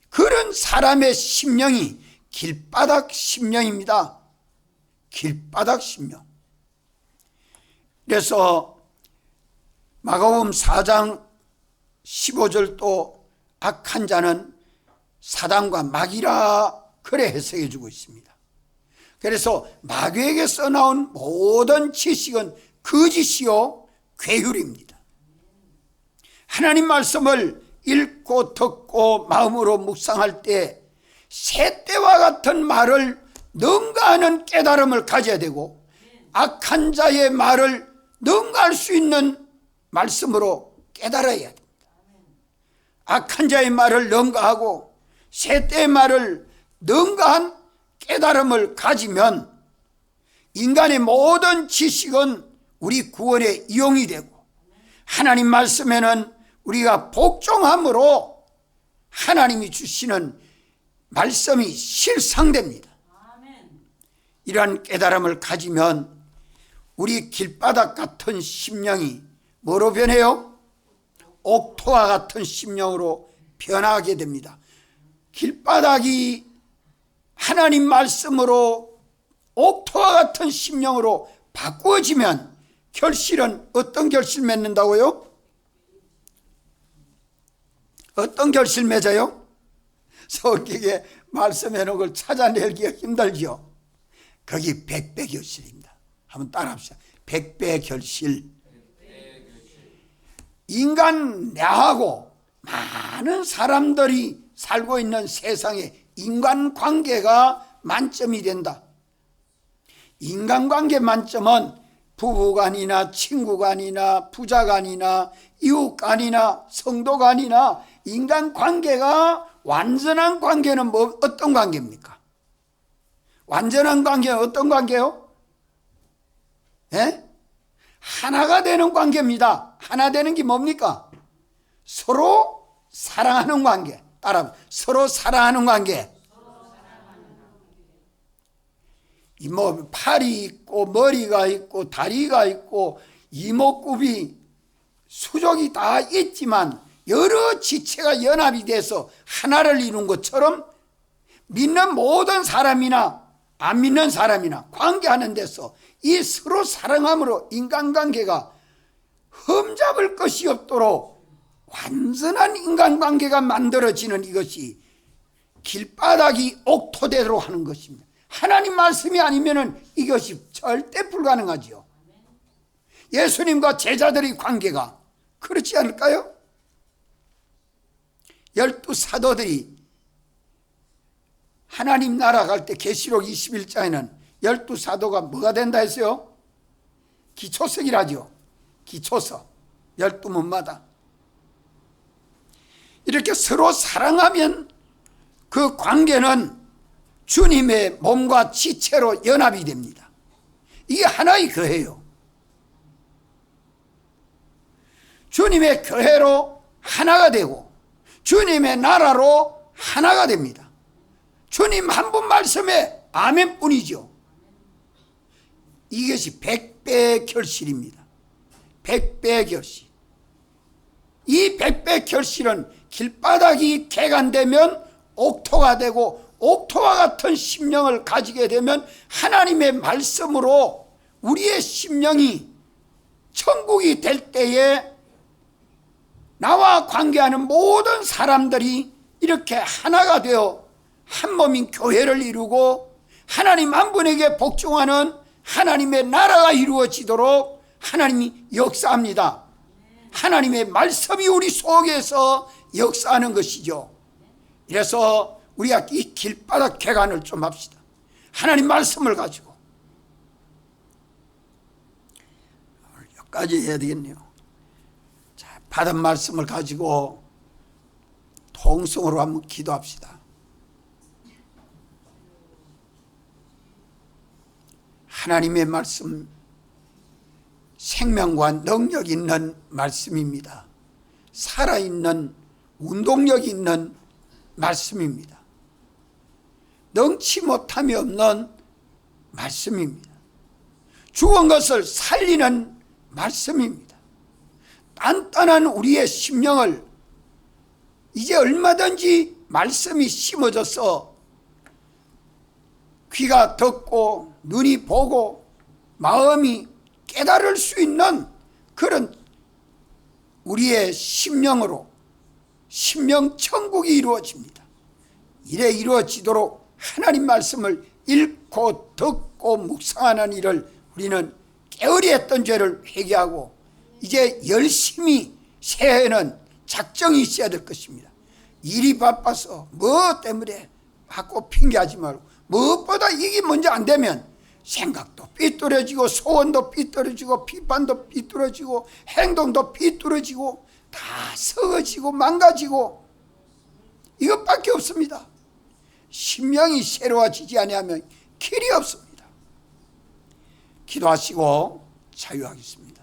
그런 사람의 심령이 길바닥 심령입니다. 길바닥 심령. 그래서 마가복음 4장 15절도 악한 자는 사단과 마귀라 그래 해석해 주고 있습니다. 그래서 마귀에게서 나온 모든 지식은 거짓이요 괴휼입니다. 하나님 말씀을 읽고 듣고 마음으로 묵상할 때 새떼와 같은 말을 능가하는 깨달음을 가져야 되고 악한 자의 말을 능가할 수 있는 말씀으로 깨달아야 됩니다. 악한 자의 말을 능가하고 새떼의 말을 능가한 깨달음을 가지면 인간의 모든 지식은 우리 구원에 이용이 되고 하나님 말씀에는 우리가 복종함으로 하나님이 주시는 말씀이 실상됩니다. 이러한 깨달음을 가지면 우리 길바닥 같은 심령이 뭐로 변해요? 옥토와 같은 심령으로 변하게 됩니다. 길바닥이 하나님 말씀으로 옥토와 같은 심령으로 바꾸어지면 결실은 어떤 결실 맺는다고요? 어떤 결실 맺어요? 성경에 말씀해 놓은 걸 찾아내기가 힘들죠. 거기 백배 결실입니다. 한번 따라합시다. 백배 결실. 인간 내하고 많은 사람들이 살고 있는 세상에 인간관계가 만점이 된다. 인간관계 만점은 부부간이나 친구간이나 부자간이나 이웃간이나 성도간이나 인간관계가 완전한 관계는 어떤 관계입니까? 완전한 관계는 어떤 관계요? 예? 하나가 되는 관계입니다. 하나 되는 게 뭡니까? 서로 사랑하는 관계. 따라 서로 사랑하는 관계. 이 뭐 팔이 있고 머리가 있고 다리가 있고 이목구비 수족이 다 있지만 여러 지체가 연합이 돼서 하나를 이룬 것처럼 믿는 모든 사람이나 안 믿는 사람이나 관계하는 데서 이 서로 사랑함으로 인간관계가 흠잡을 것이 없도록 완전한 인간관계가 만들어지는 이것이 길바닥이 옥토되도록 하는 것입니다. 하나님 말씀이 아니면 이것이 절대 불가능하지요. 예수님과 제자들의 관계가 그렇지 않을까요? 12사도들이 하나님 나라 갈 때 계시록 21장에는 12사도가 뭐가 된다 했어요? 기초석이라죠. 기초석 12문마다 이렇게 서로 사랑하면 그 관계는 주님의 몸과 지체로 연합이 됩니다. 이게 하나의 교회예요. 주님의 교회로 하나가 되고 주님의 나라로 하나가 됩니다. 주님 한 분 말씀에 아멘뿐이죠. 이것이 100배의 결실입니다. 100배의 결실. 이 100배의 결실은 길바닥이 개간되면 옥토가 되고 옥토와 같은 심령을 가지게 되면 하나님의 말씀으로 우리의 심령이 천국이 될 때에 나와 관계하는 모든 사람들이 이렇게 하나가 되어 한 몸인 교회를 이루고 하나님 한 분에게 복종하는 하나님의 나라가 이루어지도록 하나님이 역사합니다. 하나님의 말씀이 우리 속에서 역사하는 것이죠. 그래서 우리가 이 길바닥 개간을 좀 합시다. 하나님 말씀을 가지고 여기까지 해야 되겠네요. 자, 받은 말씀을 가지고 통성으로 한번 기도합시다. 하나님의 말씀 생명과 능력 있는 말씀입니다. 살아있는 운동력 있는 말씀입니다. 능치 못함이 없는 말씀입니다. 죽은 것을 살리는 말씀입니다. 단단한 우리의 심령을 이제 얼마든지 말씀이 심어져서 귀가 듣고 눈이 보고 마음이 깨달을 수 있는 그런 우리의 심령으로 심령 천국이 이루어집니다. 이래 이루어지도록 하나님 말씀을 읽고 듣고 묵상하는 일을 우리는 게으리 했던 죄를 회개하고 이제 열심히 새해에는 작정이 있어야 될 것입니다. 일이 바빠서 뭐 때문에 자꾸 핑계하지 말고 무엇보다 이게 먼저 안 되면 생각도 삐뚤어지고 소원도 삐뚤어지고 비판도 삐뚤어지고 행동도 삐뚤어지고 다 썩어지고 망가지고 이것밖에 없습니다. 심령이 새로워지지 아니하면 길이 없습니다. 기도하시고 자유하겠습니다.